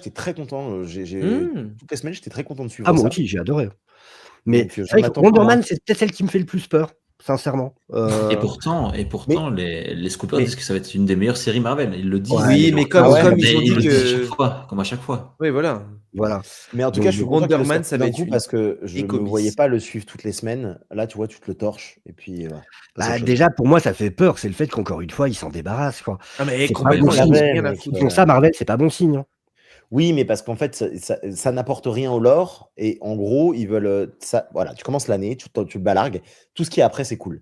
j'étais très content. Mmh. Toutes les semaines, j'étais très content de Ah, suivre moi ça. aussi, j'ai adoré. Mais Donc, c'est j'en vrai que attends Wonder pas moins. Man, c'est peut-être celle qui me fait le plus peur, sincèrement. Et Mais, pourtant, les scoopers mais, disent que ça va être une des meilleures séries Marvel. Ils le disent, Ouais, mais mais genre, bon, ils ah ouais, le non, mais disent, c'est mais ils ils ont le dit disent à chaque que fois, comme à chaque fois. oui, voilà. mais en tout Donc cas, je suis bon. content qu'il le Wonder sorte ça tout va d'un être coup une parce que je me éco voyais bis. pas le suivre toutes les semaines. Là, tu vois, tu te le torches et puis voilà, passe à Bah, autre chose. déjà, pour moi, ça fait peur, c'est le fait qu'encore une fois, ils s'en débarrassent, quoi. Ah mais C'est pas complètement, bon ils en ont signe. savais, rien à mec. Ils foutre. font ça, Marvel, c'est pas bon signe, hein. Oui, mais parce qu'en fait, ça n'apporte rien au lore et en gros, ils veulent ça. Voilà, tu commences l'année, tu te balargues. Tout ce qui est après, c'est cool.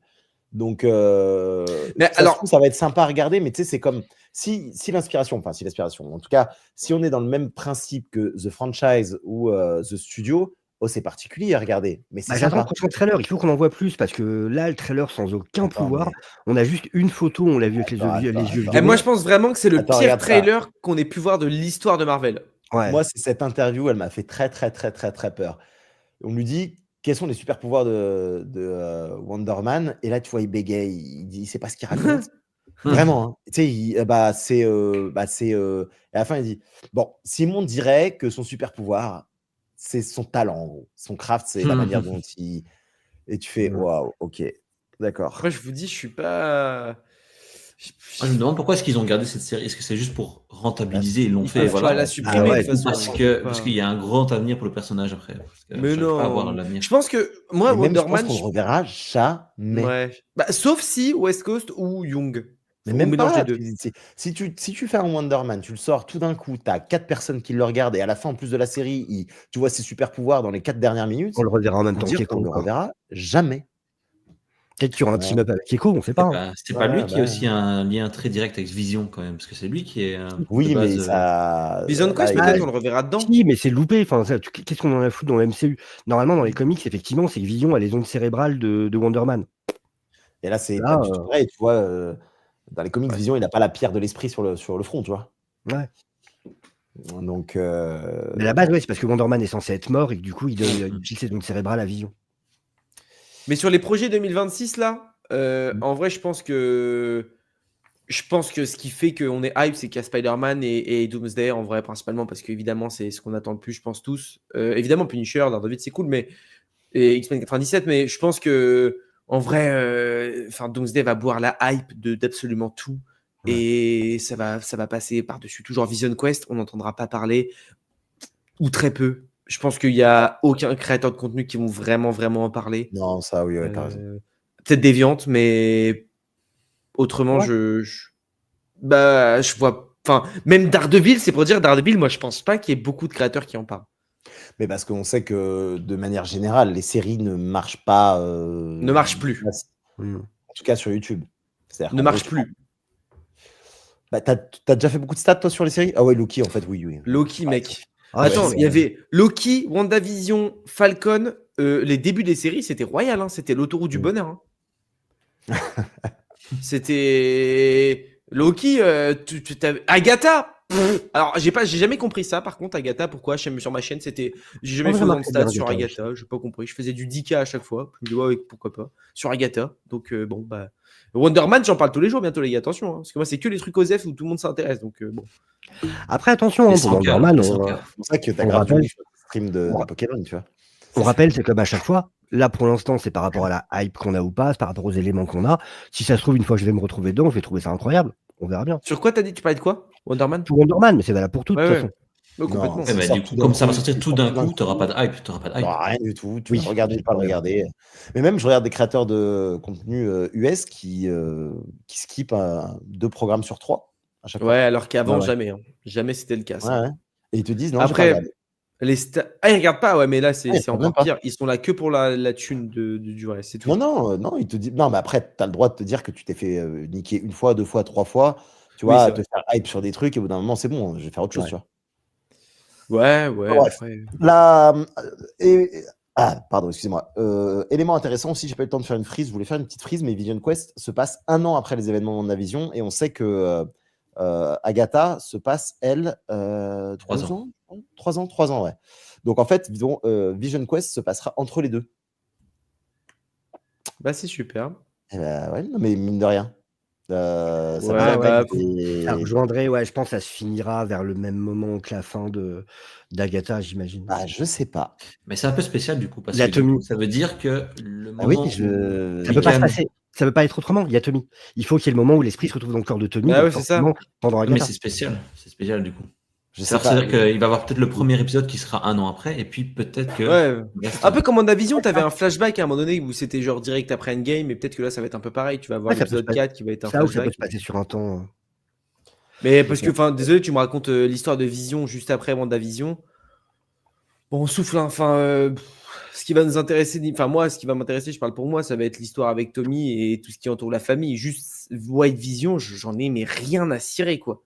Donc, Mais ça se trouve, alors, ça va être sympa à regarder, mais tu sais, c'est comme si l'inspiration, en tout cas, si on est dans le même principe que The Franchise ou The Studio, oh, c'est particulier à regarder, mais c'est Bah, j'attends le sympa. prochain trailer, il faut qu'on en voit plus parce que là, le trailer sans aucun Attends, pouvoir, mais on a juste une photo, on l'a vu avec attends, attends, les yeux attends. moi violets. je pense vraiment que c'est le Attends, pire regarde ça. trailer qu'on ait pu voir de l'histoire de Marvel. Ouais. Moi, cette interview, elle m'a fait très, très, très, très, très peur. On lui dit quels sont les super pouvoirs de Wonder Man, et là, tu vois, il bégaye, il dit, il sait pas ce qu'il raconte. Vraiment, hein. Tu sais, et à la fin, il dit bon, Simon dirait que son super pouvoir, c'est son talent, en gros. Son craft, c'est la manière dont il. Et tu fais Mmh. waouh, ok, d'accord. Moi je vous dis, je suis pas. Ah, Je me demande pourquoi est-ce qu'ils ont gardé cette série. Est-ce que c'est juste pour rentabiliser? Ils l'ont Ils fait, peuvent voilà. pas Ou la Ah bien ouais, de toute façon, supprimer, ils peuvent de pas. toute Parce qu'il y a un grand avenir pour le personnage après. Parce que Mais j'arrive pas à voir façon. l'avenir. Je pense que moi, Et même, je Wonder pense Man, qu'on le reverra jamais. ouais. Bah, sauf si West Coast ou Young. Mais Ou même mélange des pas. deux. Si tu fais un Wonder Man, tu le sors tout d'un coup, tu as 4 personnes qui le regardent, et à la fin, en plus de la série, tu vois ses super pouvoirs dans les 4 dernières minutes, on le reverra en même faut temps dire qu'on qu'Echo, le quoi. reverra jamais. Peut-être qu'il y aura un Ouais, team-up avec Echo, on sait pas, hein. C'est pas lui ouais, qui a bah, aussi un lien très direct avec Vision quand même. Parce que c'est lui qui est de oui, mais base. ça. Vision Là, Quest, Ah, peut-être, on le reverra dedans. si, mais c'est loupé. Enfin, qu'est-ce qu'on en a foutu dans le MCU? Normalement, dans les comics, effectivement, c'est que Vision a les ondes cérébrales de Wonder Man. et là, c'est pas Là, du tout vrai. Tu vois, dans les comics, Ouais. Vision, il n'a pas la pierre de l'esprit sur le front, tu vois. ouais. Donc, Mais à la base, ouais, c'est parce que Wonder Man est censé être mort et que du coup, il file ses ondes cérébrales à Vision. Mais sur les projets 2026, là, en vrai, je pense que ce qui fait qu'on est hype, c'est qu'il y a Spider-Man et Doomsday, en vrai, principalement, parce qu'évidemment, c'est ce qu'on attend le plus, je pense, tous. Évidemment, Punisher, Daredevil, c'est cool, et X-Men 97, mais je pense que, en vrai, Doomsday va boire la hype d'absolument tout. Ouais. Et ça va passer par-dessus tout. Genre Vision Quest, on n'entendra pas parler, ou très peu. Je pense qu'il n'y a aucun créateur de contenu qui vont vraiment, vraiment en parler. non, ça, oui, ouais, t'as raison. Peut-être Déviante, mais autrement, Ouais. je vois. Enfin, même Daredevil, c'est pour dire Daredevil, moi, je pense pas qu'il y ait beaucoup de créateurs qui en parlent. Mais parce qu'on sait que, de manière générale, les séries ne marchent pas. Ne marche plus. Mmh. En tout cas, sur YouTube. C'est-à-dire Ne qu'en gros, marche plus. Bah, t'as déjà fait beaucoup de stats, toi, sur les séries? Ah ouais, Loki, en fait, oui. Loki, Ah, mec. Ah, Attends, ouais, il y avait Loki, WandaVision, Falcon. Les débuts des séries, c'était royal. Hein. C'était l'autoroute du bonheur. Hein. C'était Loki. Agatha. Alors, j'ai jamais compris ça. Par contre, Agatha, pourquoi sur ma chaîne, j'ai jamais fait autant de stats sur Agatha. J'ai pas compris. Je faisais du 10K à chaque fois. Je me dis ouais, pourquoi pas sur Agatha. Donc bon bah. Wonder Man, j'en parle tous les jours bientôt, les gars. Attention, hein, parce que moi, c'est que les trucs OSEF où tout le monde s'intéresse. Donc bon. Après, attention, Les pour 100K, Wonder Man, les 100K. c'est pour ça que t'as on grave du rappelle, monde sur le stream de Pokémon, tu vois. on rappelle, c'est comme à chaque fois. Là, pour l'instant, c'est par rapport à la hype qu'on a ou pas, c'est par rapport aux éléments qu'on a. Si ça se trouve, une fois que je vais me retrouver dedans, je vais trouver ça incroyable. On verra bien. Sur quoi t'as dit? Tu parlais de quoi? Wonder Man? Pour Wonder Man, mais c'est valable pour tout, de toute façon. Ouais, complètement. Non, Ouais, s'il bah, sort du tout coup, d'un comme ça va coup, sortir s'il tout sort d'un tout d'un coup, t'auras coup, pas de hype. T'auras pas de hype. non, rien du tout. Tu Oui, vas le regarder ou pas le rien. regarder. Mais même, je regarde des créateurs de contenu US qui skippent 2 programmes sur 3 à chaque fois. Ouais, alors qu'avant, Ouais, ouais. jamais. Hein. Jamais c'était le cas, ça. Ouais. Et ils te disent non, j'ai pas Après, regardé. ils regardent pas, ouais, mais là, Ah, c'est ils savent même encore pas. pire. Ils sont là que pour la thune du reste, c'est tout. Non, ils te disent. Non, mais après, tu as le droit de te dire que tu t'es fait niquer 1 fois, 2 fois, 3 fois. Tu Oui, c'est vois, te vrai. faire hype sur des trucs, et au bout d'un moment, c'est bon, je vais faire autre chose, Ouais. tu vois. Ouais, Bref. après. Pardon, excusez-moi. Élément intéressant aussi, j'ai pas eu le temps de faire une frise. Je voulais faire une petite frise, mais Vision Quest se passe 1 an après les événements de WandaVision, et on sait que Agatha se passe, elle, 3 ans. 3 ans, ouais. Donc en fait, Vision Quest se passera entre les deux. Bah, c'est super. Eh ben, ouais, non, mais mine de rien. Ça Ouais, me semble bah, être des Ça rejoindrait, ouais, je pense que ça se finira vers le même moment que la fin d'Agatha, j'imagine. bah, je sais pas. Mais c'est un peu spécial du coup, Il parce y a que du coup, Tommy. ça veut dire que le Ah oui, moment où Ça peut pas se Wiccan. passer. Ça peut pas être autrement. Il y a Tommy. Il faut qu'il y ait le moment où l'esprit se retrouve dans le corps de Tommy, Bah donc ouais, c'est ça. forcément pendant Mais Agatha. c'est spécial du coup. je sais C'est-à-dire pas. qu'il va avoir peut-être le premier épisode qui sera 1 an après, et puis peut-être que. Ouais. le reste, Un peu comme WandaVision, t'avais un flashback à un moment donné où c'était genre direct après Endgame, et peut-être que là ça va être un peu pareil. Tu vas voir Ouais, ça peut se l'épisode passer. 4 qui va être un Ça ou ça peut flashback. se passer sur un temps. Mais parce que, enfin, désolé, tu me racontes l'histoire de Vision juste après WandaVision. Bon, on souffle, hein. Enfin, ce qui va nous intéresser, enfin, moi, ce qui va m'intéresser, je parle pour moi, ça va être l'histoire avec Tommy et tout ce qui entoure la famille. Juste White Vision, j'en ai mais rien à cirer, quoi.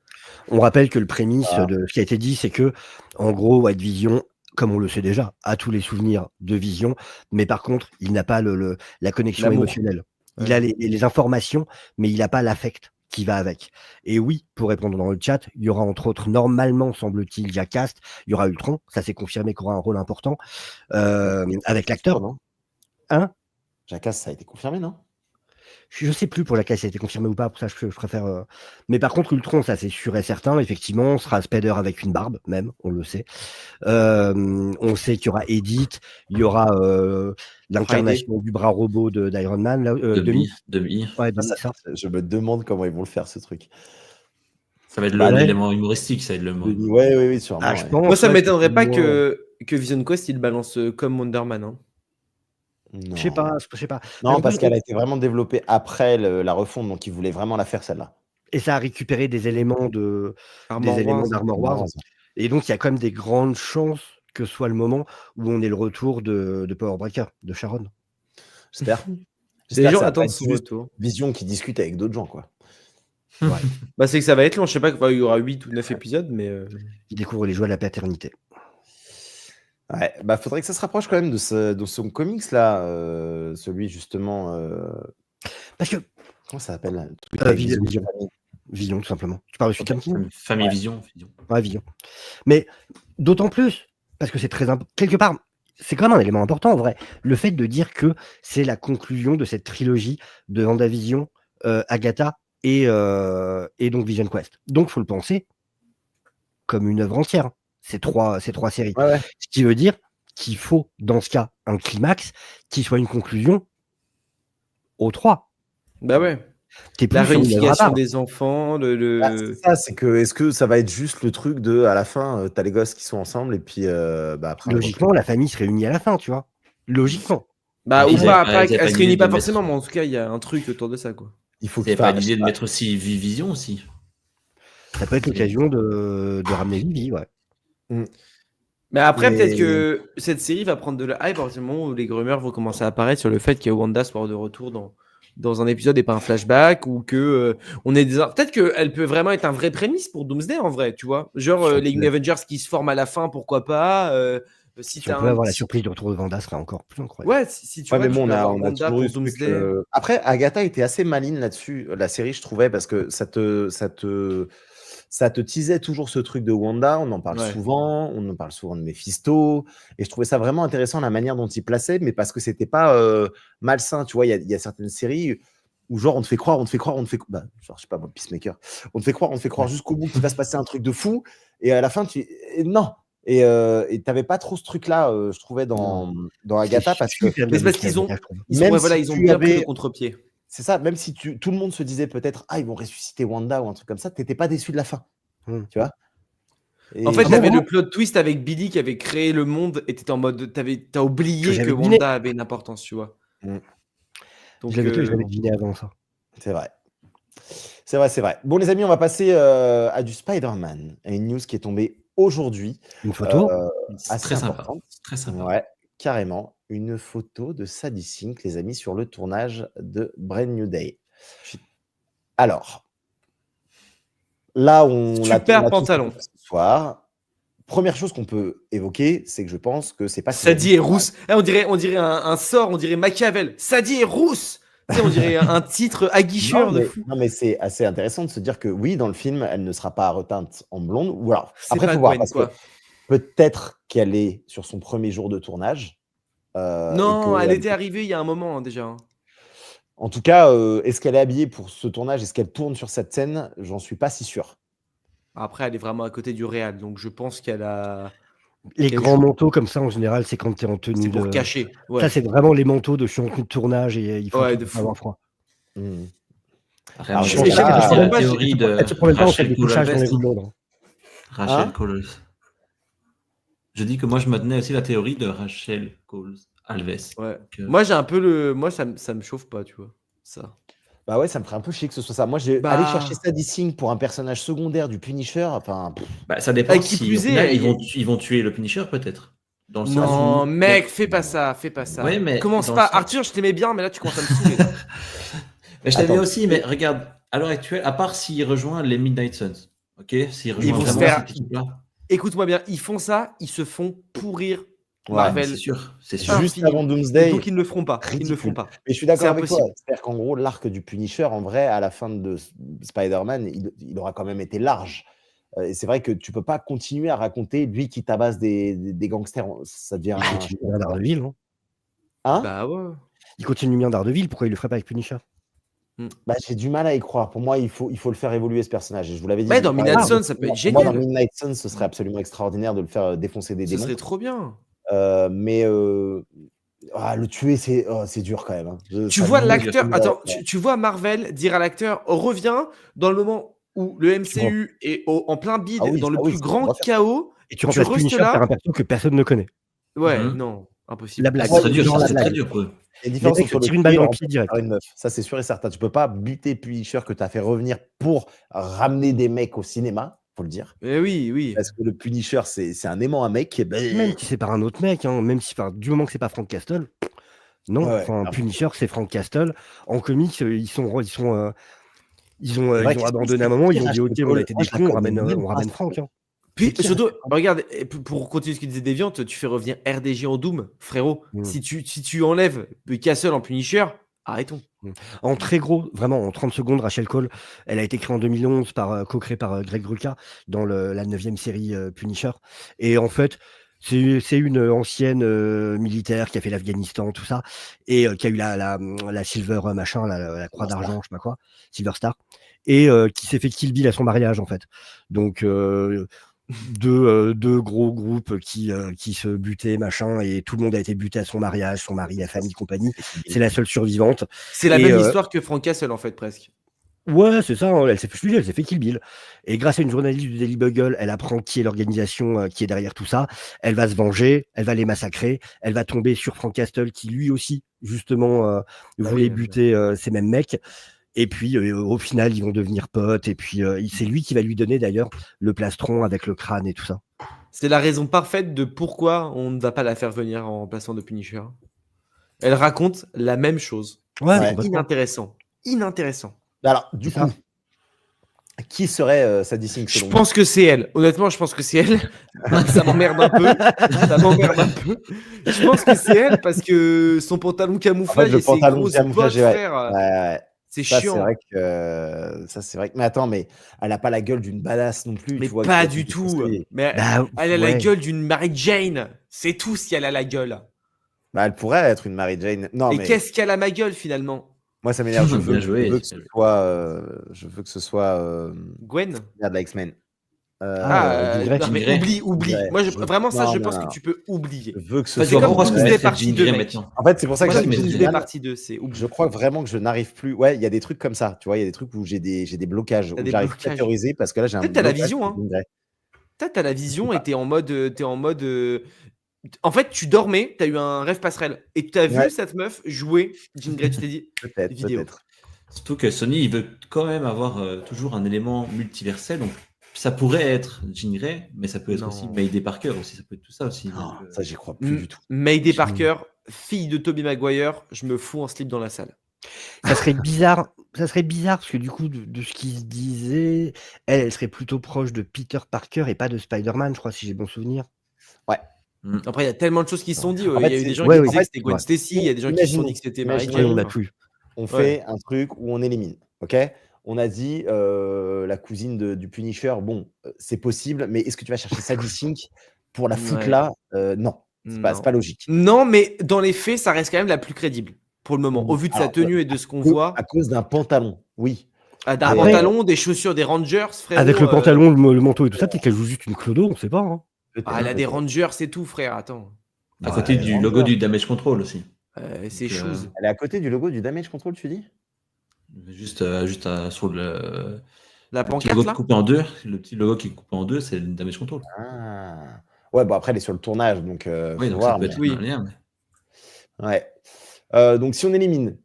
On rappelle que le prémisse Ah. de ce qui a été dit, c'est que, en gros, White Vision, comme on le sait déjà, a tous les souvenirs de Vision, mais par contre, il n'a pas la connexion L'amour. émotionnelle. Il Ouais. a les informations, mais il n'a pas l'affect qui va avec. Et oui, pour répondre dans le chat, il y aura entre autres, normalement, semble-t-il, Jacast, il y aura Ultron, ça s'est confirmé qu'il aura un rôle important, avec l'acteur. Non Hein Jackass, ça a été confirmé, non? Je sais plus pour laquelle ça a été confirmé ou pas, pour ça je préfère. Mais par contre, Ultron, ça c'est sûr et certain, effectivement, on sera Spider avec une barbe, même, on le sait. On sait qu'il y aura Edith, il y aura l'incarnation du bras robot d'Iron Man, là, Demi. Demi. Ouais, Ah, Demi, ça, ça. je me demande comment ils vont le faire, ce truc. Ça va être Bah, l'élément humoristique, ça va être le mot. Ouais, oui, sûrement. Ah, je ouais. pense, Moi, ça ouais, m'étonnerait pas effectivement, que Vision Quest il balance comme Wonder Man. Hein. Non. Je sais pas, je sais pas. Non, En parce plus, qu'elle a été vraiment développée après la refonte, donc ils voulaient vraiment la faire, celle-là. Et ça a récupéré des éléments Armor d'Armor Wars. Et donc, il y a quand même des grandes chances que ce soit le moment où on ait le retour de Power Breaker, de Sharon. J'espère. Les J'espère que gens ça va attendent pas être son juste retour. Vision qui discute avec d'autres gens, quoi. Bah, c'est que ça va être long. Je sais pas, il y aura 8 ou 9 épisodes, mais. Il découvre les joies de la paternité. Ouais, bah faudrait que ça se rapproche quand même de son comics là, celui justement. Parce que Comment ça s'appelle là, le truc Euh, avec Vision. Vision. Vision, tout simplement. Tu parles de Sweet Pumpkin ? Famille Vision. Ouais, Vision. Mais d'autant plus, parce que c'est très important, quelque part, c'est quand même un élément important en vrai, le fait de dire que c'est la conclusion de cette trilogie de WandaVision, Agatha et donc Vision Quest. Donc, faut le penser comme une œuvre entière, ces trois séries. Ouais, ouais. Ce qui veut dire qu'il faut, dans ce cas, un climax qui soit une conclusion aux 3. Bah ouais. T'es plus La sur une œuvre à réunification part. des enfants, Bah, c'est ça, c'est que est-ce que ça va être juste le truc de à la fin, t'as les gosses qui sont ensemble et puis bah après on Logiquement, la famille se réunit à la fin, tu vois. Logiquement. Bah, Ils ou avaient pas, pas- ils avaient elle pas se réunit l'idée pas de mettre- forcément, mais en tout cas, il y a un truc autour de ça, quoi. il faut Vous qu'il n'avez pas fasse. l'idée de mettre aussi Vision aussi. Ça peut être l'occasion de ramener Vivi, ouais. Mais après, Mais- peut-être que cette série va prendre de la hype à partir du moment où les rumeurs vont commencer à apparaître sur le fait que Wanda soit de retour dans un épisode et pas un flashback, ou que on est peut-être qu'elle peut vraiment être un vrai prémisse pour Doomsday en vrai, tu vois. Genre les Young Avengers qui se forment à la fin, pourquoi pas. Si Si on peut avoir la surprise de retour de Wanda, ce serait encore plus incroyable. Ouais, si tu Ouais, vois, mais tu bon, peux avoir on a Wanda toujours eu pour ce truc, Doomsday. Après, Agatha était assez maligne là-dessus, la série, je trouvais, parce que ça te teasait toujours ce truc de Wanda. On en parle Ouais. souvent. On en parle souvent de Mephisto. Et je trouvais ça vraiment intéressant la manière dont il plaçait, mais parce que c'était pas malsain. Tu vois, il y a certaines séries où genre on te fait croire, bah, genre, je sais pas moi, Peacemaker. On te fait croire jusqu'au bout qu'il va se passer un truc de fou, et à la fin non. Et t'avais pas trop ce truc-là, je trouvais dans Agatha, parce que Mais c'est parce qu'ils ont, Même si ils ont tu bien pris avais- le contre-pied. c'est ça, même si tout le monde se disait peut-être ils vont ressusciter Wanda ou un truc comme ça, t'étais pas déçu de la fin. Tu vois. Et- En fait, Ah t'avais bon, le plot twist avec Billy qui avait créé le monde et t'étais en mode, t'as oublié j'avais que deviné. Wanda avait une importance, tu vois. Mm. Donc, Je l'avais deviné avant ça. C'est vrai. C'est vrai. Bon, les amis, on va passer à du Spider-Man, à une news qui est tombée aujourd'hui. Une photo C'est Assez très sympa. importante. Très sympa. Ouais, carrément. Une photo de Sadie Sink, les amis, sur le tournage de Brand New Day. Alors, là, on Super on tous pantalon. compris ce soir. Première chose qu'on peut évoquer, c'est que je pense que c'est pas Sadie est rousse. On dirait un sort, on dirait Machiavel. Sadie est rousse. Tu sais, on dirait un titre aguicheur de fou. Non, mais c'est assez intéressant de se dire que oui, dans le film, elle ne sera pas reteinte en blonde. Ou alors, C'est après, pas faut voir, Gwen, parce quoi. que peut-être qu'elle est sur son premier jour de tournage. Non, et que elle était arrivée il y a un moment déjà. En tout cas, est-ce qu'elle est habillée pour ce tournage? Est-ce qu'elle tourne sur cette scène? J'en suis pas si sûr. Après, elle est vraiment à côté du réal, donc je pense qu'elle a. Les Quel grands jour. manteaux comme ça, en général, c'est quand tu es en tenue C'est pour de. cacher. Ça, Ouais, c'est vraiment les manteaux de tenue de tournage et il faut Ouais, tout de pour fou. pas avoir froid. Mmh. Après, Alors, moi, je je pense pense que là, que c'est la moi, théorie de Elle se promène pas en fait Rachel des couchages dans les Cole-Alves. rues de Londres. Rachel Hein? Cole. Je dis que moi, je maintenais aussi la théorie de Rachel Cole-Alves. Ouais. Donc, Moi, j'ai un peu le. Moi, ça me chauffe pas, tu vois. Ça. Bah ouais, ça me ferait un peu chier que ce soit ça. Moi, aller chercher Sadie Sink pour un personnage secondaire du Punisher, enfin, bah, ça dépend qui si, plus au final, est, ils vont tuer le Punisher, peut-être. Dans le sens Non, où... mec, fais pas ça, fais pas ça. Ouais, mais Commence dans pas. le sens- Arthur, je t'aimais bien, mais là, tu commences à me saouler. là. Mais je t'aimais Attends. aussi, mais regarde, à l'heure actuelle, à part s'il rejoint les Midnight Suns, ok? S'il rejoint vont se vraiment faire- cette équipe-là. Écoute-moi bien, ils font ça, ils se font pourrir Ouais, Marvel. C'est sûr, c'est sûr. Juste infiniment. avant Et Doomsday, donc, ils ne le feront pas. Ils ne le ridicule. feront pas. Mais je suis d'accord C'est avec toi. impossible. C'est-à-dire qu'en gros, l'arc du Punisher, en vrai, à la fin de Spider-Man, il aura quand même été large. Et c'est vrai que tu peux pas continuer à raconter lui qui tabasse des gangsters. Ça devient Il continue bien Daredevil, non? Hein? Bah ouais. Il continue bien Daredevil, pourquoi il le ferait pas avec Punisher? Bah, j'ai du mal à y croire. Pour moi, il faut le faire évoluer ce personnage. Et je vous l'avais dit. Ouais, dans par Midnight exemple, Sun, ça peut être pour moi, dans génial. Midnight Sun, ce serait absolument extraordinaire de le faire défoncer des Ce démons. serait trop bien. Mais le tuer, c'est dur quand même. Hein. Tu Ça vois me- l'acteur. me- Attends, tu vois Marvel dire à l'acteur reviens dans le moment où le MCU est en plein bide, Ah oui, dans le ça, oui, plus ça, grand on va faire. chaos. Et tu Tu remplaces restes Punisher là. par un perso que personne ne connaît. Ouais, Mhm. non, impossible. La blague. Ça serait dur, Genre ça la serait très blague. dur pour eux. Il y a une différence mecs entre se le tirent une balle tuer dans le remplacer pied direct. par une meuf. Ça, c'est sûr et certain. Tu peux pas buter Punisher que tu as fait revenir pour ramener des mecs au cinéma, faut le dire. Eh oui, oui. Parce que le Punisher, c'est un aimant à mec. Et ben, Même si c'est par un autre mec, hein, même si du moment que c'est pas Frank Castle, non. Ouais, Enfin, clairement. Punisher, c'est Frank Castle. En comics, ils ont C'est vrai que abandonné un moment, ils ont dit Rachel ok, on Cole, a été moi, des je la cons, connais même on pas, ramène cette Frank. meuf. Hein. Puis C'est qui, surtout, Rachel Cole? regarde, et pour continuer ce que disait Deviant, tu fais revenir RDJ en Doom, frérot. Mm. Si tu enlèves Castle en Punisher, arrêtons. En très gros, vraiment, en 30 secondes, Rachel Cole, elle a été créée en 2011, co-créée par Greg Rucka dans la 9e série Punisher. Et en fait, c'est une ancienne militaire qui a fait l'Afghanistan, tout ça, et qui a eu la Silver machin, la croix d'argent, je sais pas quoi, Silver Star, et qui s'est fait Kill Bill à son mariage, en fait. Donc, deux gros groupes qui se butaient, machin, et tout le monde a été buté à son mariage, son mari, la famille, compagnie. C'est la seule survivante. C'est la Et, même histoire que Frank Castle, en fait, presque. Ouais, c'est ça, hein, elle s'est fait Kill Bill. Et grâce à une journaliste du Daily Bugle, elle apprend qui est l'organisation qui est derrière tout ça. Elle va se venger, elle va les massacrer, elle va tomber sur Frank Castle qui lui aussi, justement, voulait buter ces mêmes mecs. Et puis, au final, ils vont devenir potes. Et puis, c'est lui qui va lui donner d'ailleurs le plastron avec le crâne et tout ça. C'est la raison parfaite de pourquoi on ne va pas la faire venir en remplaçant de Punisher. Elle raconte la même chose. Ouais, C'est complètement. inintéressant. Inintéressant. Alors, du C'est coup, ça. qui serait Sadie Sink Je selon vous? pense que c'est elle. Honnêtement, je pense que c'est elle. Ça m'emmerde un peu. Ça m'emmerde un peu. Je pense que c'est elle parce que son pantalon camouflage le et ses pantalon grosses camouflage, bottes, ouais. frère. Ouais. C'est Ça, chiant. c'est vrai que ça, c'est vrai que. Mais attends, mais elle a pas la gueule d'une badass non plus. Mais tu vois, pas qui va du se tout. défoncer. Mais Bah, elle a la ouais. gueule d'une Mary Jane. C'est tout si elle a la gueule. Bah, elle pourrait être une Mary Jane. Non, Et mais qu'est-ce qu'elle a ma gueule finalement? moi, ça m'énerve. Je Bien veux, joué, je veux que ce bien joué. soit, je veux que ce soit Gwen? de la X-Men. Jean Grey. Non, mais Jean Grey. oublie. Ouais, Moi, je- vraiment, ça, non, je non, pense non. que tu peux oublier. Je veux que ce Enfin, C'est soit. comme pourquoi est-ce que Doomsday vous mettez partie Jean 2, Grey mec. maintenant? En fait, c'est pour ça que Moi, Pourquoi c'est tu mets Doomsday Jean partie 2, c'est oublie. je crois vraiment que je n'arrive plus. Ouais, il y a des trucs comme ça. Tu vois, il y a des trucs où j'ai des blocages, où des j'arrive plus à blocages. théoriser parce que là, j'ai un Peut-être t'as la blocage vision, sur hein. Jean Grey. Peut-être t'as la vision et t'es en mode. En fait, tu dormais, t'as eu un rêve passerelle et tu as vu Ouais. cette meuf jouer Jean Grey. Tu t'es dit, Peut-être, vidéo. peut-être. Surtout que Sony, il veut quand même avoir toujours un élément multiversel. Donc, ça pourrait être Jean Grey, mais ça peut être Non. aussi Mayday Parker aussi. Ça peut être tout ça aussi. Oh, donc, ça, j'y crois plus du tout. Mayday Parker, fille de Tobey Maguire, je me fous en slip dans la salle. Ça serait bizarre parce que du coup, de ce qui se disait, elle serait plutôt proche de Peter Parker et pas de Spider-Man, je crois, si j'ai bon souvenir. Après, il y a tellement de choses qui se sont dit. En Il y fait, a eu des c'est- gens ouais, qui oui, disaient que c'était c'est Gwen vrai. Stacy, il y a des gens qui se sont dit que c'était Mary Imaginons, On Jane. a plus. On fait un truc où on élimine, ok? On a dit la cousine du Punisher, bon, c'est possible, mais est-ce que tu vas chercher Sadie Sink pour la foutre Ouais. là? Non, c'est Non. pas logique. Non, mais dans les faits, ça reste quand même la plus crédible. pour le moment. Au vu de sa Alors, tenue et de ce qu'on voit, à cause d'un pantalon, oui. d'un Après- pantalon, des chaussures, des Rangers, frérot. Avec le pantalon, le manteau et tout ça, peut-être qu'elle joue juste une clodo, on sait pas. Hein. Elle a des Rangers et tout, frère. Attends. À côté du logo du Damage Control aussi. C'est Donc, chose. Elle est à côté du logo du Damage Control, tu dis? Juste sur le La petit pancarte, logo là coupé en deux. Le petit logo qui est coupé en deux, c'est le Damage Control. Ah. Ouais, bon, après, elle est sur le tournage, donc Oui, faut donc voir. ça peut être oui. un lien. Mais... Ouais. Donc, si on élimine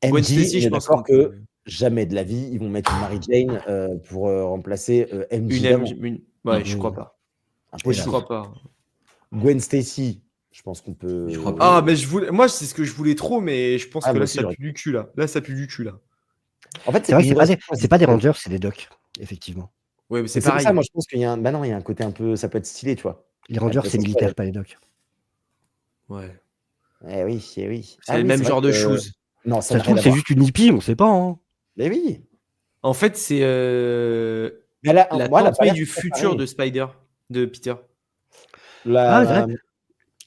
Gwen MJ, Stacy, on je est pense d'accord qu'on que peut- jamais de la vie, ils vont mettre une Mary Jane pour remplacer MJ. Une d'avant. M. Ouais, je Mmh. crois pas. Je Impossible. crois pas. Gwen Stacy, je pense qu'on peut. Je crois pas. Ah, mais moi, c'est ce que je voulais trop, mais je pense Ah, que moi là, aussi, ça j'aurais- pue du cul, là. Là, ça pue du cul, là. En fait, C'est vrai que c'est pas des Rangers. Rangers, c'est des Docs, effectivement. Ouais, mais c'est C'est pour pareil. ça, moi, je pense qu'il y a un. Bah non, il y a un côté un peu. Ça peut être stylé, tu vois. Les Rangers, Après, c'est ça, militaire, pas les Docs. Ouais. Eh oui, eh oui. C'est le même genre de choses. Non, ça Ça n'a se trouve, rien à c'est voir. juste une hippie, on sait pas. Hein. Mais oui. En fait, c'est Mais là, la moi, elle a pas tempête l'air du très futur pareil. de Spider, de Peter. Ah, c'est vrai.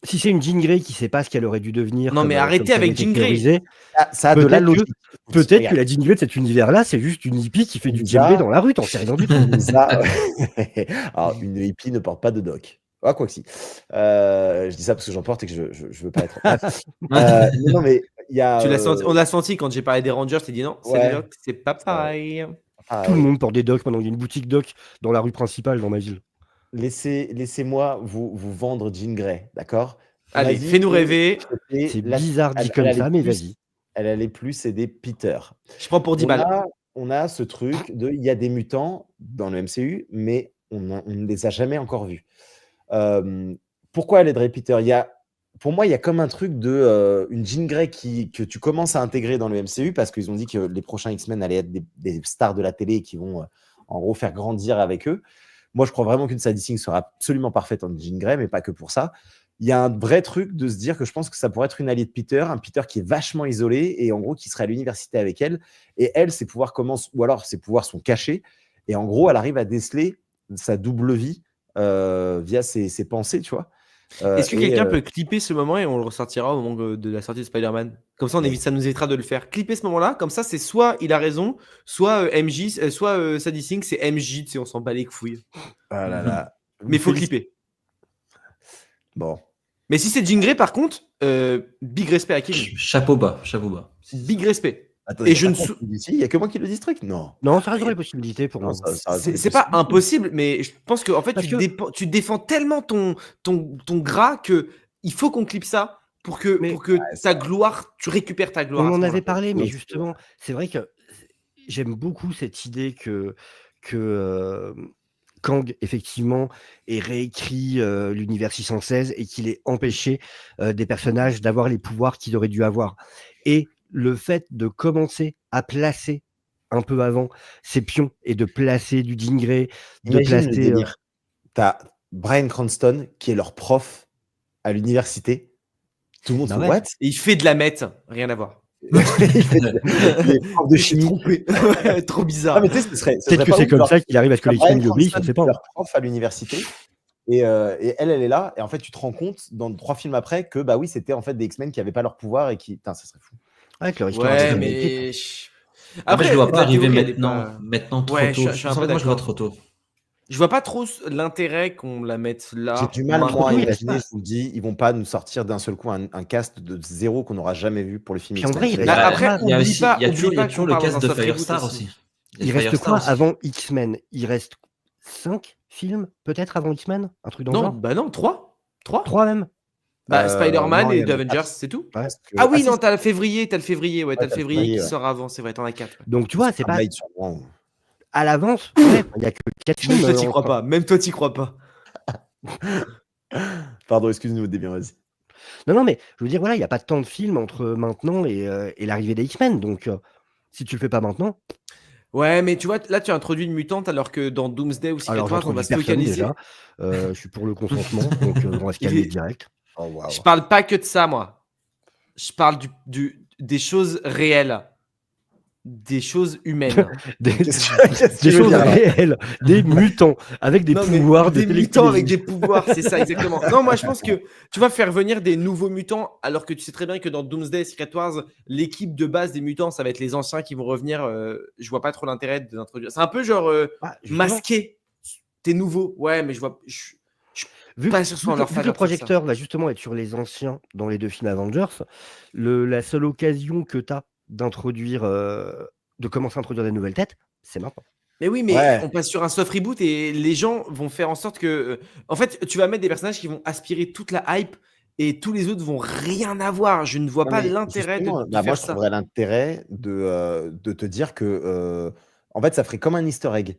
Si c'est une Jean Grey qui sait pas ce qu'elle aurait dû devenir. Non, mais arrêtez ça avait avec été Jean Grey. théorisé, Ça a de la Peut-être logique. Peut-être que Regarde, la Jean Grey de cet univers-là, c'est juste une hippie qui fait du Lisa- djembé dans la rue, t'en sais rien du tout. Lisa- Alors, une hippie ne porte pas de doc. Ah, quoi que si. Je dis ça parce que j'en porte et que je veux pas être. Non, mais il y a. On l'a senti quand j'ai parlé des Rangers, t'as dit non, c'est Ouais. des Docs, c'est pas pareil. Tout le monde porte des docs. Maintenant, il y a une boutique doc dans la rue principale dans ma ville. Laissez-moi vous vendre Jean Grey, d'accord? On a Allez, dit fais-nous que rêver. c'était C'est la- bizarre dit elle comme allait ça, mais plus- vas-y. Elle allait plus aider Peter. Je prends pour 10 balles. On a ce truc de il y a des mutants dans le MCU, mais on ne les a jamais encore vus. Pourquoi elle aiderait Peter? Pour moi, il y a comme un truc de une Jean Grey que tu commences à intégrer dans le MCU parce qu'ils ont dit que les prochains X-Men allaient être des stars de la télé et qui vont en gros faire grandir avec eux. Moi, je crois vraiment qu'une Sadie Sink sera absolument parfaite en Jean Grey, mais pas que pour ça. Il y a un vrai truc de se dire que je pense que ça pourrait être une alliée de Peter, un Peter qui est vachement isolé et en gros qui serait à l'université avec elle. Et elle, ses pouvoirs commencent, ou alors ses pouvoirs sont cachés. Et en gros, elle arrive à déceler sa double vie via ses pensées, tu vois. Est-ce que et, quelqu'un peut clipper ce moment et on le ressortira au moment de la sortie de Spider-Man? Comme ça, ça nous évitera de le faire. Clipper ce moment-là, comme ça, c'est soit il a raison, soit MJ, soit Sadie Sink, c'est MJ, tu sais, on s'en bat les couilles. Ah là là. Mais il faut clipper. Bon. Mais si c'est Jean Grey, par contre, big respect à Kevin. Chapeau bas, chapeau bas. Big respect. Attendez, Et je ne attends, il y a que moi qui le dis ce truc? Non. Non, ça reste dans les possibilités pour moi. C'est pas impossible, mais je pense qu'en fait, Parce tu défends tellement ton gras que il faut qu'on clippe ça pour que ta gloire, tu récupères ta gloire. On à ce en moment-là. avait parlé, mais Oui, justement, c'est vrai que j'aime beaucoup cette idée que Kang, effectivement, ait réécrit l'univers 616 et qu'il ait empêché des personnages d'avoir les pouvoirs qu'ils auraient dû avoir. Et le fait de commencer à placer un peu avant ces pions et de placer du Jean Grey, de Imagine le placer... délire. T'as Bryan Cranston qui est leur prof à l'université. Tout le monde Bah fait ouais. what? Et il fait de la meth, rien à voir. Il fait des profs de chimie. Trompé. Trop bizarre. Ah, mais tu sais, ce serait Peut-être pas que c'est ouf, comme genre, ça qu'il arrive à ce que les Bryan X-Men lui obéissent, on Cranston, ne sait pas. leur prof à l'université. Et elle est là. Et en fait, tu te rends compte dans 3 films après que bah oui, c'était en fait des X-Men qui n'avaient pas leur pouvoir et qui. Putain, ça serait fou. Avec leur histoire Ouais, de- mais. Après, je ne vois pas la arriver théorie, elle est maintenant trop Ouais, tôt. je suis un peu Moi, je vois d'accord. trop tôt. Je vois pas trop l'intérêt qu'on la mette là. J'ai du mal, maintenant. moi, à oui, imaginer, reste je vous le dis, ils vont pas nous sortir d'un seul coup un cast de zéro qu'on n'aura jamais vu pour le film Puis en X-Men. vrai, il Là, reste- après, Il y a oublie aussi- pas, il y a oublie toujours, il y a pas toujours qu'on le parle cast d'un de soft reboot Firestar aussi. aussi. Il reste Firestar quoi aussi. avant X-Men? Il reste 5 films peut-être avant X-Men? Un truc dans le Non, genre? bah non, 3. 3 même? Spider-Man non, et il y en a The Avengers, quatre. c'est tout. Parce que- Ah oui, si, non, si, t'as le février, ouais, t'as le février t'as le qui février, ouais. sort avant, c'est vrai, t'en as 4. Donc tu vois, c'est un pas bail sur moi. à l'avance. Ouais, il n'y a que 4 Même films. toi, t'y crois pas. Même toi, t'y crois pas. Pardon, excuse-nous, Débien, vas-y. Non, mais je veux dire, voilà, il n'y a pas tant de films entre maintenant et l'arrivée des X-Men. Donc si tu le fais pas maintenant, Ouais, mais tu vois, là, tu as introduit une mutante alors que dans Doomsday ou Secret alors Wars, on j'introduis va se personne focaliser. déjà. Je suis pour le consentement, donc on va se Il calmer est- direct. Oh, waouh. Je parle pas que de ça, moi. Je parle des choses réelles. des choses humaines. Des, Qu'est-ce que tu des veux choses dire, là réelles, des mutants avec des Non, mais pouvoirs de des mutants avec télékinésie. des pouvoirs, c'est ça exactement. Non, moi je pense que tu vas faire venir des nouveaux mutants alors que tu sais très bien que dans Doomsday Secret Wars, l'équipe de base des mutants, ça va être les anciens qui vont revenir. Je vois pas trop l'intérêt de l'introduire. C'est un peu genre Ah, justement, masqué. T'es nouveau. Ouais, mais je vois. Je suis vu, pas sûr que ce soit en leur vu que le faveur de faire ça. projecteur va justement être sur les anciens dans les 2 films Avengers, la seule occasion que tu as d'introduire, de commencer à introduire des nouvelles têtes, c'est maintenant. Mais oui, mais Ouais. on passe sur un soft reboot et les gens vont faire en sorte que. En fait, tu vas mettre des personnages qui vont aspirer toute la hype et tous les autres vont rien avoir. Je ne vois Non, pas mais l'intérêt de justement, faire moi, je ça. trouverais l'intérêt de te dire que, en fait, ça ferait comme un easter egg.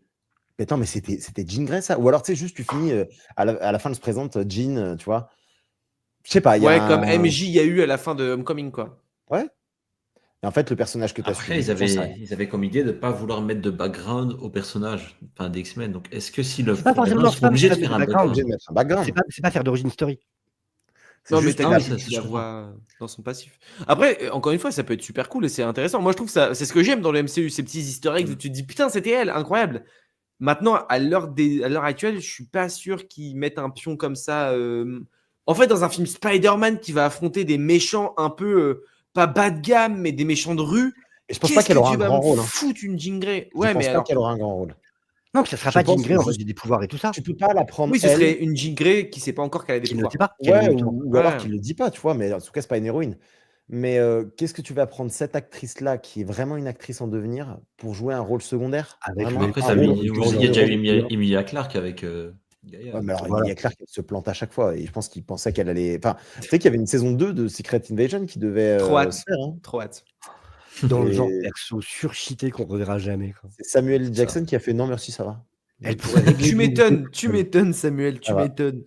Mais attends, mais c'était Jean Grey, ça? Ou alors, tu sais, juste, tu finis, à la fin, elle se présente, Jean, tu vois? Je sais pas, il y a Ouais, comme un MJ, il y a eu à la fin de Homecoming, quoi. ouais. Et en fait, le personnage que tu as Après, suivi, j'en sais rien. ils avaient comme idée de ne pas vouloir mettre de background au personnage des X-Men. Donc, est-ce que si le C'est pas forcément ils leur sont femme obligés qui de a mis faire le un Pas background. obligé de background? mettre un background. C'est pas faire d'origin story. C'est Non, mais juste t'as Ah oui, dit ça, que ça, tu la je vois dans son passif. Après, encore une fois, ça peut être super cool et c'est intéressant. Moi, je trouve que ça, c'est ce que j'aime dans le MCU, ces petits easter eggs où tu te dis putain, c'était elle, incroyable. Maintenant, à l'heure actuelle, je suis pas sûr qu'ils mettent un pion comme ça. En fait, dans un film Spider-Man qui va affronter des méchants un peu pas bas de gamme, mais des méchants de rue. Et je pense pas Qu'est-ce qu'elle que aura tu un vas grand me rôle, hein. foutre une Jean Grey? Je Ouais, mais pense pas alors. qu'elle aura un grand rôle. Non, que ça sera Je pas Jean pense Grey en mode juste j'ai des pouvoirs et tout ça, tu peux pas la prendre Oui, ce elle, serait une Jean Grey qui sait pas encore qu'elle a des qui ne le pouvoirs. sait pas, qu'elle est ouais, mutant. ou alors Ouais. qu'il le dit pas, tu vois? Mais en tout cas, c'est pas une héroïne. Mais, qu'est-ce que tu vas prendre cette actrice-là, qui est vraiment une actrice en devenir, pour jouer un rôle secondaire? Avec Vraiment le Après, un t'as rôle mis, Ultron, il y a déjà eu Ultron. Emilia Clarke avec Gaïa. Ouais, mais alors Voilà. Emilia Clarke, elle se plante à chaque fois et je pense qu'il pensait qu'elle allait enfin, tu sais qu'il y avait une saison 2 de Secret Invasion qui devait, Trop se hâte. faire, hein. Trop hâte. Dans le genre Et perso surcheaté qu'on reverra jamais, quoi. c'est Samuel L. Ça. Jackson qui a fait: «Non merci, ça va». Elle pourrait régler Tu l'unité. m'étonnes, Samuel, tu Ça va. m'étonnes.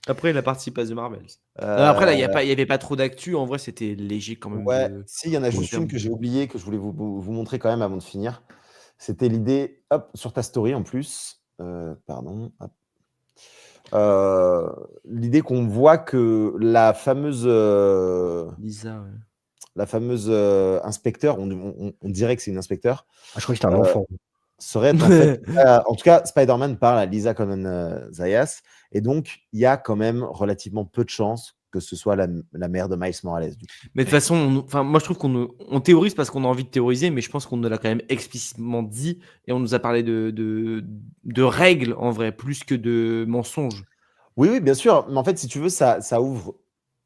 Après, il a participé à The Marvels. Heu, Non, après, là, il y avait pas trop d'actu. En vrai, c'était léger quand même. ouais, si, il y en a juste termes une que j'ai oubliée, que je voulais vous montrer quand même avant de finir. C'était l'idée, hop, sur ta story en plus, pardon, hop. L'idée qu'on voit que la fameuse, Lisa, ouais. inspecteur, on dirait que c'est une inspecteur, Ah, je crois que c'était un enfant. serait en fait, en tout cas, Spider-Man parle à Lisa Conan Zayas, et donc il y a quand même relativement peu de chances que ce soit la mère de Miles Morales. Du coup. Mais de toute façon, moi je trouve on théorise parce qu'on a envie de théoriser, mais je pense qu'on nous l'a quand même explicitement dit et on nous a parlé de règles en vrai, plus que de mensonges. Oui, oui, bien sûr, mais en fait, si tu veux, ça ouvre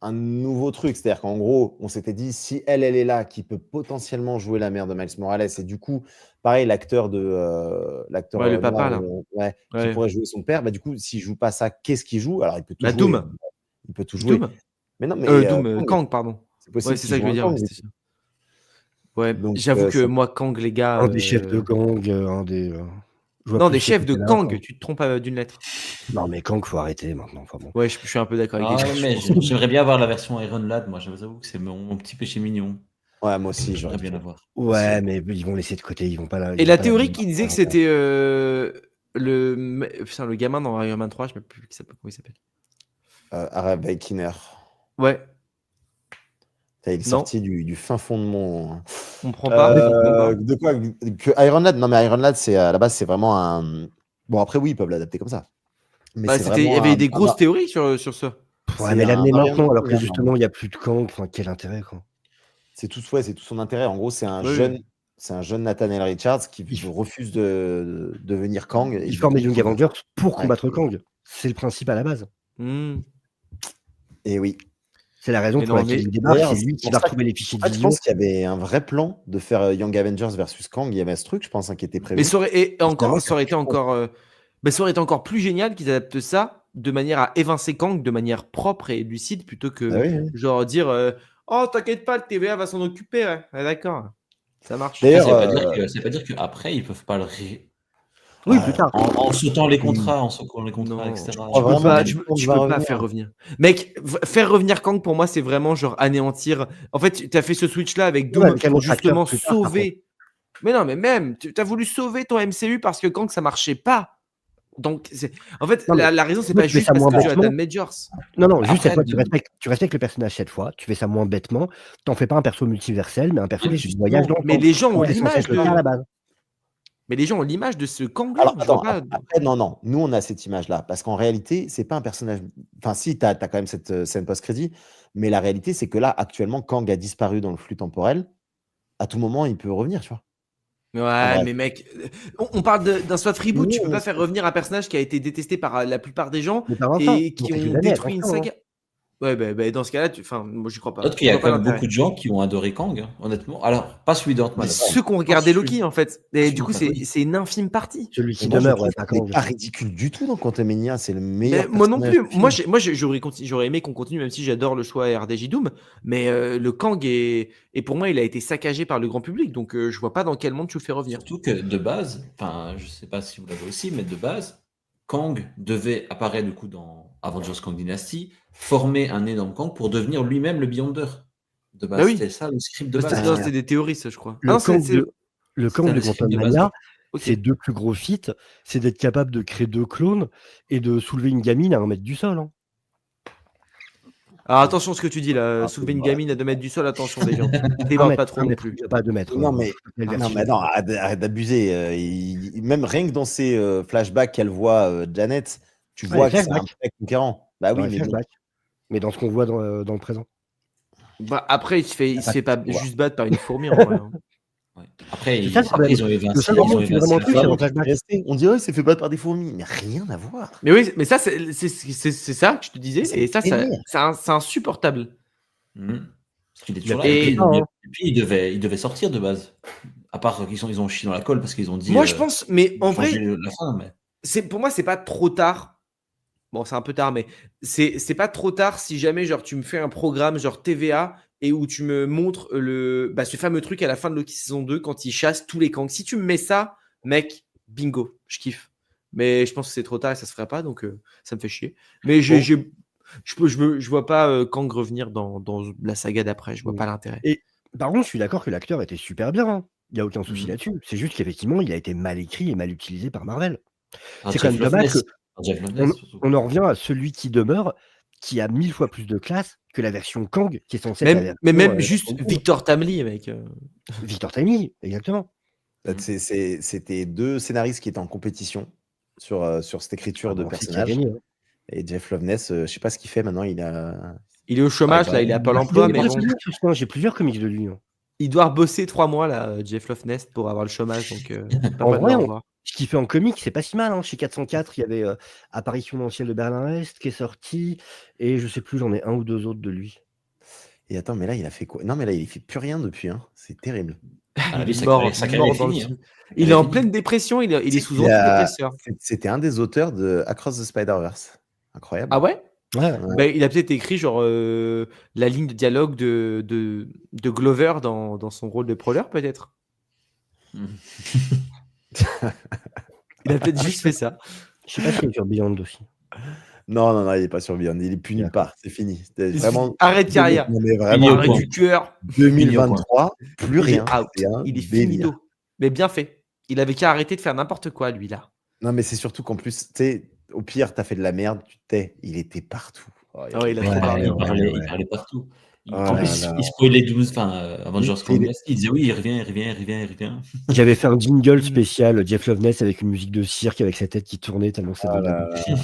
un nouveau truc. C'est-à-dire qu'en gros, on s'était dit, si elle est là, qui peut potentiellement jouer la mère de Miles Morales, et du coup, pareil, l'acteur Ouais, le papa, noir, là. ouais, qui Ouais. pourrait jouer son père, bah, du coup, s'il joue pas ça, qu'est-ce qu'il joue? Alors, il peut tout Bah, jouer. Doom. Il peut tout jouer. Doom. Mais non, mais Doom, Kang, pardon. c'est possible Ouais, c'est qu'il ça que joue je veux un dire. Kang. Ouais, c'était ça. Ouais, Donc, j'avoue que ça- moi, Kang, les gars. Un des chefs de gang, un des. je vois Non, plus des ce chefs de côté-là, Kang, quoi. tu te trompes d'une lettre. Non, mais Kang, faut arrêter maintenant. Enfin bon. Ouais, je suis un peu d'accord avec Ah les ouais, gars. mais j'aimerais bien avoir la version Iron Lad. Moi, j'avoue que c'est mon petit péché mignon. Ouais, moi aussi, J'aimerais bien bien. l'avoir. Ouais, mais ils vont laisser de côté, ils vont pas la. Et la théorie qui disait que c'était le gamin dans Iron Man 3, je ne sais plus comment il s'appelle. Harvey Keener. Ouais, Il est Non. sorti du fin fond de mon. on ne prend pas. De quoi que Iron Lad? Non, mais Iron Lad, c'est à la base, c'est vraiment un. Bon, après, oui, ils peuvent l'adapter comme ça. Mais Bah, c'est il y vraiment avait un- des grosses un- théories sur ça. Ouais, c'est mais l'amener un maintenant, variant alors que de- justement, il n'y a plus de Kang. Enfin, quel intérêt, quoi. C'est tout son intérêt. En gros, c'est un Oui, jeune. oui. C'est un jeune Nathaniel Richards qui Il- refuse de devenir Kang. Ils forment les Young Avengers pour Ouais. combattre Kang. C'est le principe à la base. Hmm. Et oui. C'est la raison Mais pour non, laquelle mais- il débarque. D'ailleurs, C'est lui c'est qui pour va ça retrouver les fichiers de En fait, je vision. pense qu'il y avait un vrai plan de faire Young Avengers versus Kang. Il y avait ce truc, je pense, qui était prévu. Mais ça aurait, Finalement, ça aurait été encore, ça aurait été encore plus génial qu'ils adaptent ça de manière à évincer Kang de manière propre et lucide plutôt que Ah oui, oui. genre dire oh t'inquiète pas, le TVA va s'en occuper. Ouais. Ah, d'accord, ça marche. D'ailleurs, Ça veut pas dire qu'après, ils peuvent pas le Oui, Ouais. plus tard. en sautant les contrats, en sautant les contrats, Non, etc. crois vraiment tu que Kang peux va pas revenir. faire revenir. Mec, faire revenir Kang pour moi, c'est vraiment genre anéantir. En fait, tu as fait ce switch là avec Doom Ouais, avec un pour autre acteur justement plus tard, par sauver. Mais non, mais même, tu as voulu sauver ton MCU parce que Kang ça marchait pas. Donc, en fait, Non, mais la raison, c'est moi, pas je fais juste ça parce moins que Jonathan bêtement. Majors. Non, juste cette Après, fois, tu respectes le personnage cette fois, tu fais ça moins bêtement, t'en fais pas un perso multiversel, mais un perso Oui, qui voyage dans le Mais temps. les gens ont Comme t'es censé l'image être le cas à la de. base. Mais les gens ont l'image de ce Kang-là. Alors, Je vois attends, pas. après, non, nous, on a cette image-là, parce qu'en réalité, c'est pas un personnage. Enfin, si, tu as quand même cette scène post-crédit, mais la réalité, c'est que là, actuellement, Kang a disparu dans le flux temporel. À tout moment, il peut revenir, tu vois. En Ouais, vrai. mais mec, on parle d'un soft reboot. Oui, Tu peux mais pas faire revenir un personnage qui a été détesté par la plupart des gens Mais pas Vincent, et ils qui ont fait ont qu'une année, détruit une attention, hein. saga. Ouais, bah, dans ce cas-là, enfin, moi, j'y crois pas. note qu'il Je y a vois pas quand même l'intérêt. beaucoup de gens qui ont adoré Kang, hein, honnêtement. Alors, pas celui d'Ant-Man. Mais attention. ceux qui ont Pas regardé celui- Loki, en fait. pas Et celui du coup, d'Ant-Man, oui. c'est une infime partie. Celui qui Mais moi, je demeure, trouve ouais, pas qu'il n'est Kang. pas ridicule du tout dans Quantumania. C'est le Mais meilleur moi non personnage plus. du Moi, film. j'aurais aimé qu'on continue, même si j'adore le choix RDJ Doom. Mais le Kang et pour moi, il a été saccagé par le grand public. Donc, je vois pas dans quel monde tu le fais revenir. Surtout que de base, enfin, je sais pas si vous l'avez aussi, mais de base, Kang devait apparaître du coup dans Avengers Kang Dynasty, former un énorme Kang pour devenir lui-même le Beyonder. De Bah base, oui. c'était ça le script de Bah, base. non, c'est des théories, ça, je crois. Ah Le non, Kang de C'était le script de base. Quantumania, Ok. ses deux plus gros feats, c'est d'être capable de créer 2 clones et de soulever une gamine à 1 mètre du sol, hein. Alors attention à ce que tu dis là. Ah, Soulever une ouais. gamine à 2 mètres du sol, attention déjà. 1 Déborde mètre, pas trop 1 non mètre, plus. pas 2 mètres. Non, mais, Belle non, version. mais non, arrête d'abuser. Même rien que dans ces flashbacks qu'elle voit, Janet, tu Ah, vois les que c'est un flashbacks. mec conquérant. Bah Dans oui, les mais bon. flashbacks. Mais dans ce qu'on voit dans le présent. Bah, après, il se fait pas Ouais. juste battre par une fourmi en vrai. Hein. Ouais. Après, C'est ça le problème. ils ont évincé, Le seul ils moment ont où tu évincé vraiment la truc, c'est femme. dans le flashback. On dirait c'est fait battre par des fourmis, mais rien à voir. Mais oui, mais ça, c'est ça que je te disais. C'est Et ça, vénère. c'est insupportable. Mhm. Parce qu'il est Il toujours a là. pas Et été puis, ça, hein. il devait sortir de base. À part qu'ils ont chié dans la colle parce qu'ils ont dit. Moi, je pense, mais en vrai, la fin, mais. pour moi, c'est pas trop tard. Bon, c'est un peu tard, mais c'est pas trop tard si jamais genre tu me fais un programme genre TVA et où tu me montres ce fameux truc à la fin de Loki saison 2 quand il chasse tous les Kangs. Si tu me mets ça, mec, bingo, je kiffe. Mais je pense que c'est trop tard et ça se ferait pas, donc ça me fait chier. Mais je vois pas Kang revenir dans la saga d'après. Je vois pas l'intérêt. Et par contre, je suis d'accord que l'acteur était super bien, hein. Il y a aucun souci Mhm. là-dessus. C'est juste qu'effectivement, il a été mal écrit et mal utilisé par Marvel. Ah, C'est quand même dommage Jeff Loveness, surtout. on en revient à celui qui demeure, qui a 1000 fois plus de classe que la version Kang, qui est censée être la version, Mais même juste Kang. Victor Tamley, mec. Victor Timely, exactement. C'était 2 scénaristes qui étaient en compétition sur cette écriture de On sait qui a personnage. gagné, hein. Et Jeff Loveness, je sais pas ce qu'il fait maintenant. Il Il est au chômage, bah, là, il est à Pôle Il emploi, est mais bon. Non, j'ai plusieurs comics de lui, hein. Il doit bosser 3 mois, là, Jeff Loveness, pour avoir le chômage. Donc, pas En mal de vrai, le revoir. ce qu'il fait en comics, c'est pas si mal, hein. Chez 404, il y avait Apparition dans le ciel de Berlin-Est qui est sorti, et je sais plus, j'en ai 1 ou 2 autres de lui. Et attends, mais là, il a fait quoi? Non, mais là, il fait plus rien depuis. Hein. C'est terrible. Ah, Il lui, est sa mort, carrière est dans le finie, film. hein. Il Elle est est en finie. pleine dépression, il est sous Il a- antidépresseur. C'était un des auteurs de Across the Spider-Verse. Incroyable. Ah ouais? Ouais. Ouais. Bah, il a peut-être écrit genre la ligne de dialogue de Glover dans son rôle de Prowler, peut-être. Mhm. Il a peut-être juste fait ça. Je sais pas s'il est sur Beyond aussi. Non, il est pas sur Beyond. Il est plus nulle part. C'est fini. C'était vraiment. Arrête carrière. Non, mais Fini vraiment, au Arrête point. du tueur. 2023, plus Il est rien. out. C'est un Il est délire. finito. Mais bien fait. Il avait qu'à arrêter de faire n'importe quoi, lui, là. Non, mais c'est surtout qu'en plus, tu sais, au pire, t'as fait de la merde, tu t'es. Il était partout. Oh, Ah ouais, il a trop Ouais, parlé. Il parlait partout. Oh En là plus, là. il spoilait Avengers Il- Kang Dynasty. Il disait oui, il revient. J'avais fait un jingle spécial Jeff Loveness avec une musique de cirque avec sa tête qui tournait tellement c'est Oh drôle. là là.